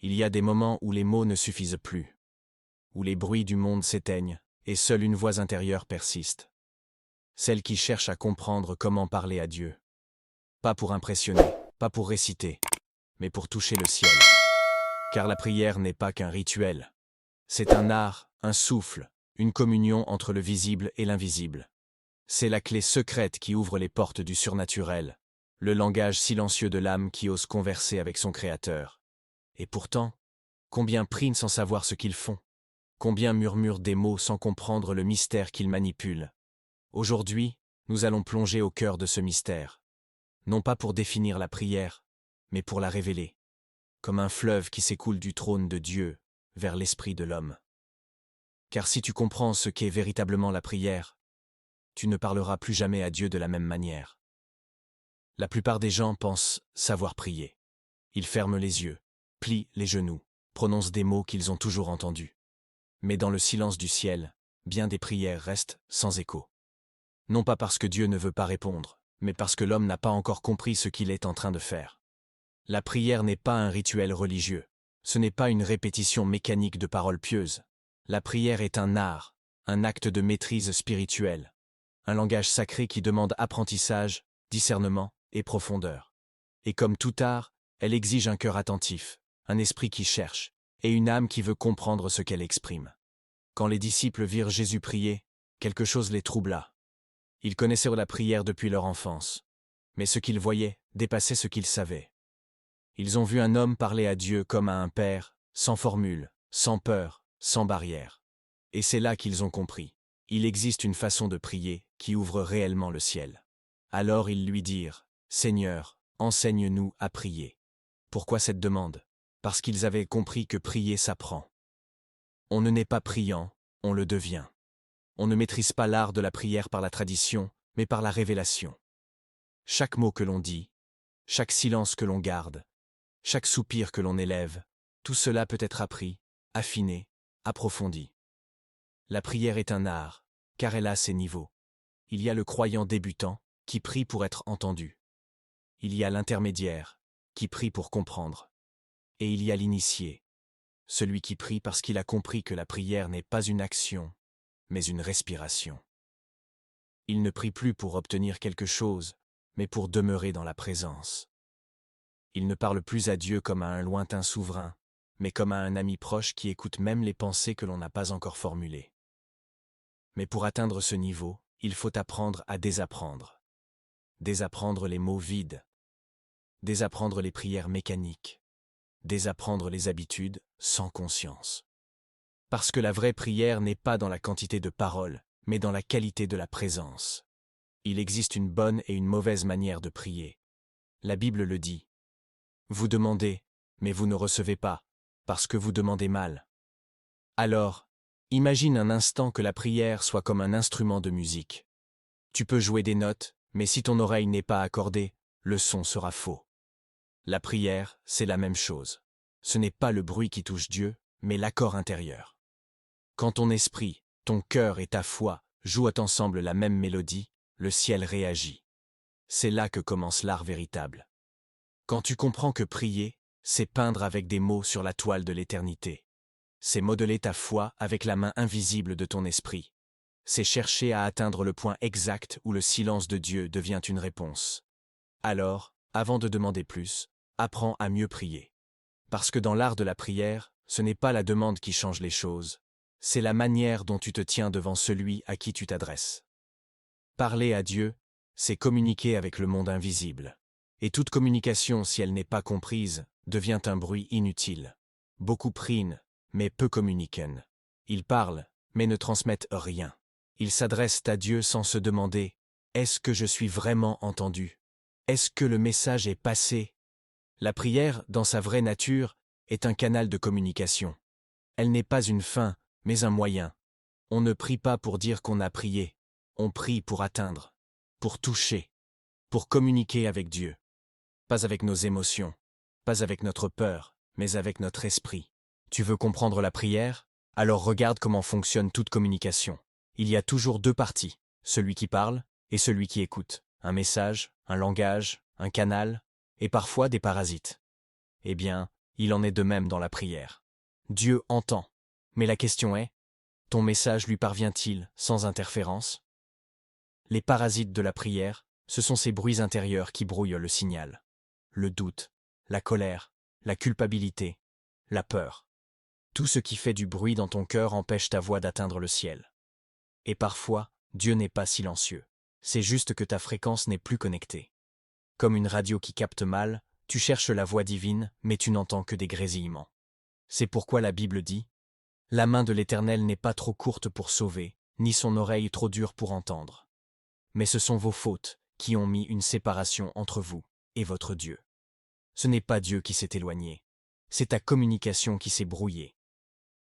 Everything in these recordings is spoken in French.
Il y a des moments où les mots ne suffisent plus, où les bruits du monde s'éteignent, et seule une voix intérieure persiste. Celle qui cherche à comprendre comment parler à Dieu. Pas pour impressionner, pas pour réciter, mais pour toucher le ciel. Car la prière n'est pas qu'un rituel. C'est un art, un souffle, une communion entre le visible et l'invisible. C'est la clé secrète qui ouvre les portes du surnaturel, le langage silencieux de l'âme qui ose converser avec son Créateur. Et pourtant, combien prient sans savoir ce qu'ils font? Combien murmurent des mots sans comprendre le mystère qu'ils manipulent? Aujourd'hui, nous allons plonger au cœur de ce mystère. Non pas pour définir la prière, mais pour la révéler, comme un fleuve qui s'écoule du trône de Dieu vers l'esprit de l'homme. Car si tu comprends ce qu'est véritablement la prière, tu ne parleras plus jamais à Dieu de la même manière. La plupart des gens pensent savoir prier. Ils ferment les yeux, plient les genoux, prononcent des mots qu'ils ont toujours entendus. Mais dans le silence du ciel, bien des prières restent sans écho. Non pas parce que Dieu ne veut pas répondre, mais parce que l'homme n'a pas encore compris ce qu'il est en train de faire. La prière n'est pas un rituel religieux. Ce n'est pas une répétition mécanique de paroles pieuses. La prière est un art, un acte de maîtrise spirituelle. Un langage sacré qui demande apprentissage, discernement et profondeur. Et comme tout art, elle exige un cœur attentif, un esprit qui cherche, et une âme qui veut comprendre ce qu'elle exprime. Quand les disciples virent Jésus prier, quelque chose les troubla. Ils connaissaient la prière depuis leur enfance, mais ce qu'ils voyaient dépassait ce qu'ils savaient. Ils ont vu un homme parler à Dieu comme à un père, sans formule, sans peur, sans barrière. Et c'est là qu'ils ont compris. Il existe une façon de prier qui ouvre réellement le ciel. Alors ils lui dirent, « Seigneur, enseigne-nous à prier. » Pourquoi cette demande? Parce qu'ils avaient compris que prier s'apprend. On ne naît pas priant, on le devient. On ne maîtrise pas l'art de la prière par la tradition, mais par la révélation. Chaque mot que l'on dit, chaque silence que l'on garde, chaque soupir que l'on élève, tout cela peut être appris, affiné, approfondi. La prière est un art, car elle a ses niveaux. Il y a le croyant débutant, qui prie pour être entendu. Il y a l'intermédiaire, qui prie pour comprendre. Et il y a l'initié, celui qui prie parce qu'il a compris que la prière n'est pas une action, mais une respiration. Il ne prie plus pour obtenir quelque chose, mais pour demeurer dans la présence. Il ne parle plus à Dieu comme à un lointain souverain, mais comme à un ami proche qui écoute même les pensées que l'on n'a pas encore formulées. Mais pour atteindre ce niveau, il faut apprendre à désapprendre. Désapprendre les mots vides. Désapprendre les prières mécaniques. Désapprendre les habitudes sans conscience. Parce que la vraie prière n'est pas dans la quantité de paroles, mais dans la qualité de la présence. Il existe une bonne et une mauvaise manière de prier. La Bible le dit. Vous demandez, mais vous ne recevez pas, parce que vous demandez mal. Alors, imagine un instant que la prière soit comme un instrument de musique. Tu peux jouer des notes, mais si ton oreille n'est pas accordée, le son sera faux. La prière, c'est la même chose. Ce n'est pas le bruit qui touche Dieu, mais l'accord intérieur. Quand ton esprit, ton cœur et ta foi jouent ensemble la même mélodie, le ciel réagit. C'est là que commence l'art véritable. Quand tu comprends que prier, c'est peindre avec des mots sur la toile de l'éternité. C'est modeler ta foi avec la main invisible de ton esprit. C'est chercher à atteindre le point exact où le silence de Dieu devient une réponse. Alors, avant de demander plus, apprends à mieux prier. Parce que dans l'art de la prière, ce n'est pas la demande qui change les choses, c'est la manière dont tu te tiens devant celui à qui tu t'adresses. Parler à Dieu, c'est communiquer avec le monde invisible. Et toute communication, si elle n'est pas comprise, devient un bruit inutile. Beaucoup prient, mais peu communiquent. Ils parlent, mais ne transmettent rien. Ils s'adressent à Dieu sans se demander « Est-ce que je suis vraiment entendu? Est-ce que le message est passé ?» La prière, dans sa vraie nature, est un canal de communication. Elle n'est pas une fin, mais un moyen. On ne prie pas pour dire qu'on a prié. On prie pour atteindre, pour toucher, pour communiquer avec Dieu. Pas avec nos émotions, pas avec notre peur, mais avec notre esprit. Tu veux comprendre la prière? Alors regarde comment fonctionne toute communication. Il y a toujours deux parties, celui qui parle et celui qui écoute. Un message, un langage, un canal, et parfois des parasites. Eh bien, Il en est de même dans la prière. Dieu entend. Mais la question est, ton message lui parvient-il sans interférence? Les parasites de la prière, ce sont ces bruits intérieurs qui brouillent le signal. Le doute, la colère, la culpabilité, la peur. Tout ce qui fait du bruit dans ton cœur empêche ta voix d'atteindre le ciel. Et parfois, Dieu n'est pas silencieux. C'est juste que ta fréquence n'est plus connectée. Comme une radio qui capte mal, tu cherches la voix divine, mais tu n'entends que des grésillements. C'est pourquoi la Bible dit « La main de l'Éternel n'est pas trop courte pour sauver, ni son oreille trop dure pour entendre. Mais ce sont vos fautes qui ont mis une séparation entre vous et votre Dieu. Ce n'est pas Dieu qui s'est éloigné, c'est ta communication qui s'est brouillée.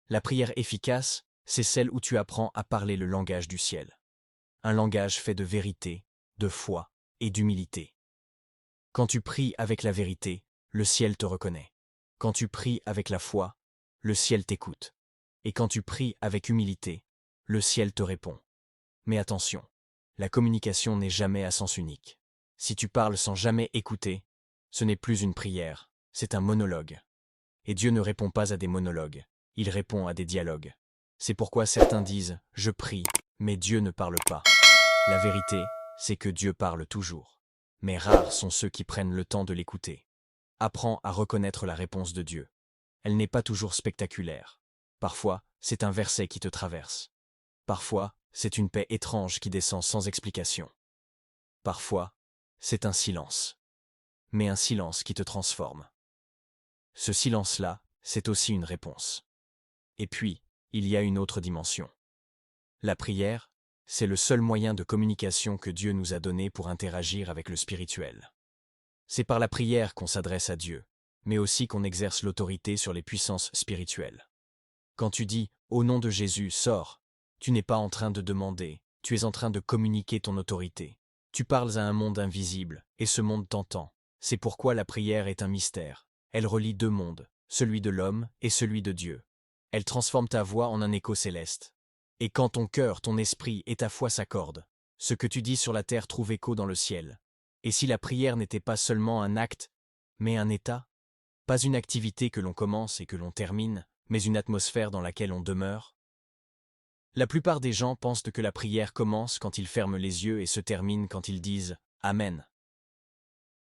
La prière efficace, c'est celle où tu apprends à parler le langage du ciel. Un langage fait de vérité, de foi et d'humilité. Quand tu pries avec la vérité, le ciel te reconnaît. Quand tu pries avec la foi, le ciel t'écoute. Et quand tu pries avec humilité, le ciel te répond. Mais attention, la communication n'est jamais à sens unique. Si tu parles sans jamais écouter, ce n'est plus une prière, c'est un monologue. Et Dieu ne répond pas à des monologues, il répond à des dialogues. C'est pourquoi certains disent « je prie », mais Dieu ne parle pas. La vérité, c'est que Dieu parle toujours. Mais rares sont ceux qui prennent le temps de l'écouter. Apprends à reconnaître la réponse de Dieu. Elle n'est pas toujours spectaculaire. Parfois, c'est un verset qui te traverse. Parfois, c'est une paix étrange qui descend sans explication. Parfois, c'est un silence. Mais un silence qui te transforme. Ce silence-là, c'est aussi une réponse. Et puis, il y a une autre dimension. La prière, c'est le seul moyen de communication que Dieu nous a donné pour interagir avec le spirituel. C'est par la prière qu'on s'adresse à Dieu, mais aussi qu'on exerce l'autorité sur les puissances spirituelles. Quand tu dis « Au nom de Jésus, sors », tu n'es pas en train de demander, tu es en train de communiquer ton autorité. Tu parles à un monde invisible, et ce monde t'entend. C'est pourquoi la prière est un mystère. Elle relie deux mondes, celui de l'homme et celui de Dieu. Elle transforme ta voix en un écho céleste. Et quand ton cœur, ton esprit et ta foi s'accordent, ce que tu dis sur la terre trouve écho dans le ciel. Et si la prière n'était pas seulement un acte, mais un état, pas une activité que l'on commence et que l'on termine, mais une atmosphère dans laquelle on demeure? La plupart des gens pensent que la prière commence quand ils ferment les yeux et se termine quand ils disent « Amen ».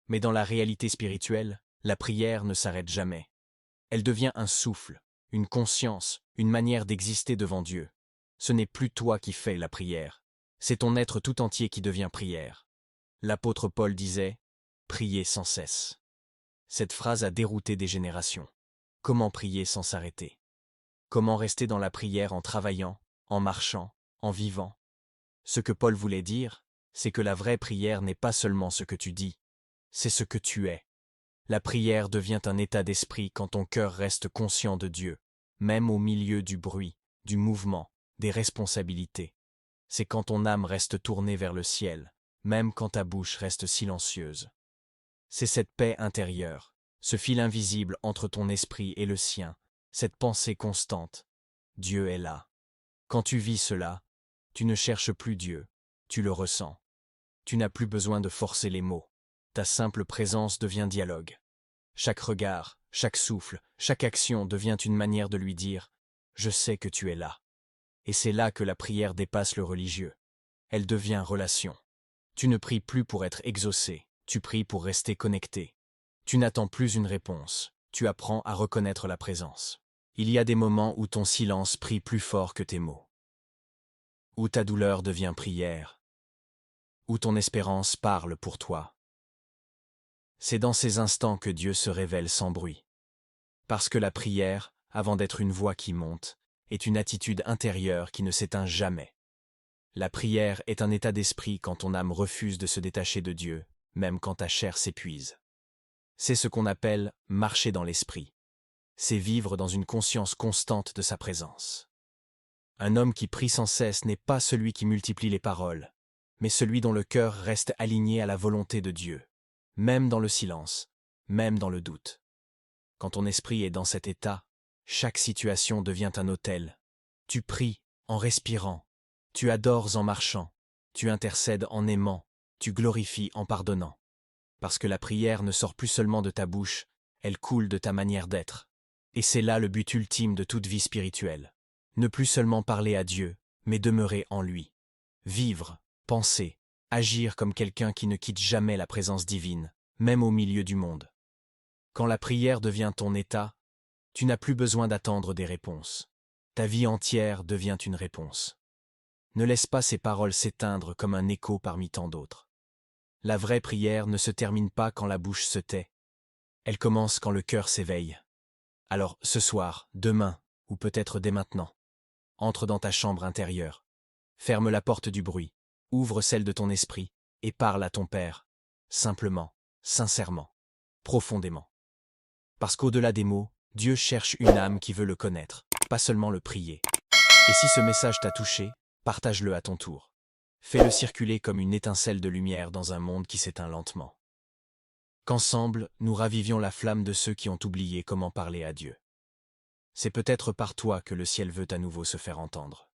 Mais dans la réalité spirituelle, la prière ne s'arrête jamais. Elle devient un souffle, une conscience, une manière d'exister devant Dieu. Ce n'est plus toi qui fais la prière, c'est ton être tout entier qui devient prière. L'apôtre Paul disait « Priez sans cesse ». Cette phrase a dérouté des générations. Comment prier sans s'arrêter? Comment rester dans la prière en travaillant, en marchant, en vivant? Ce que Paul voulait dire, c'est que la vraie prière n'est pas seulement ce que tu dis, c'est ce que tu es. La prière devient un état d'esprit quand ton cœur reste conscient de Dieu, même au milieu du bruit, du mouvement, des responsabilités. C'est quand ton âme reste tournée vers le ciel, même quand ta bouche reste silencieuse. C'est cette paix intérieure, ce fil invisible entre ton esprit et le sien, cette pensée constante. Dieu est là. Quand tu vis cela, tu ne cherches plus Dieu, tu le ressens. Tu n'as plus besoin de forcer les mots. Ta simple présence devient dialogue. Chaque regard, chaque souffle, chaque action devient une manière de lui dire « Je sais que tu es là ». Et c'est là que la prière dépasse le religieux. Elle devient relation. Tu ne pries plus pour être exaucé, tu pries pour rester connecté. Tu n'attends plus une réponse, tu apprends à reconnaître la présence. Il y a des moments où ton silence prie plus fort que tes mots. Où ta douleur devient prière. Où ton espérance parle pour toi. C'est dans ces instants que Dieu se révèle sans bruit. Parce que la prière, avant d'être une voix qui monte, est une attitude intérieure qui ne s'éteint jamais. La prière est un état d'esprit quand ton âme refuse de se détacher de Dieu, même quand ta chair s'épuise. C'est ce qu'on appelle « marcher dans l'esprit ». C'est vivre dans une conscience constante de sa présence. Un homme qui prie sans cesse n'est pas celui qui multiplie les paroles, mais celui dont le cœur reste aligné à la volonté de Dieu, même dans le silence, même dans le doute. Quand ton esprit est dans cet état, chaque situation devient un autel. Tu pries en respirant, tu adores en marchant, tu intercèdes en aimant, tu glorifies en pardonnant. Parce que la prière ne sort plus seulement de ta bouche, elle coule de ta manière d'être. Et c'est là le but ultime de toute vie spirituelle. Ne plus seulement parler à Dieu, mais demeurer en lui. Vivre, penser, agir comme quelqu'un qui ne quitte jamais la présence divine, même au milieu du monde. Quand la prière devient ton état, tu n'as plus besoin d'attendre des réponses. Ta vie entière devient une réponse. Ne laisse pas ces paroles s'éteindre comme un écho parmi tant d'autres. La vraie prière ne se termine pas quand la bouche se tait. Elle commence quand le cœur s'éveille. Alors, ce soir, demain, ou peut-être dès maintenant, entre dans ta chambre intérieure. Ferme la porte du bruit, ouvre celle de ton esprit, et parle à ton Père, simplement, sincèrement, profondément. Parce qu'au-delà des mots, Dieu cherche une âme qui veut le connaître, pas seulement le prier. Et si ce message t'a touché, partage-le à ton tour. Fais-le circuler comme une étincelle de lumière dans un monde qui s'éteint lentement. Qu'ensemble, nous ravivions la flamme de ceux qui ont oublié comment parler à Dieu. C'est peut-être par toi que le ciel veut à nouveau se faire entendre.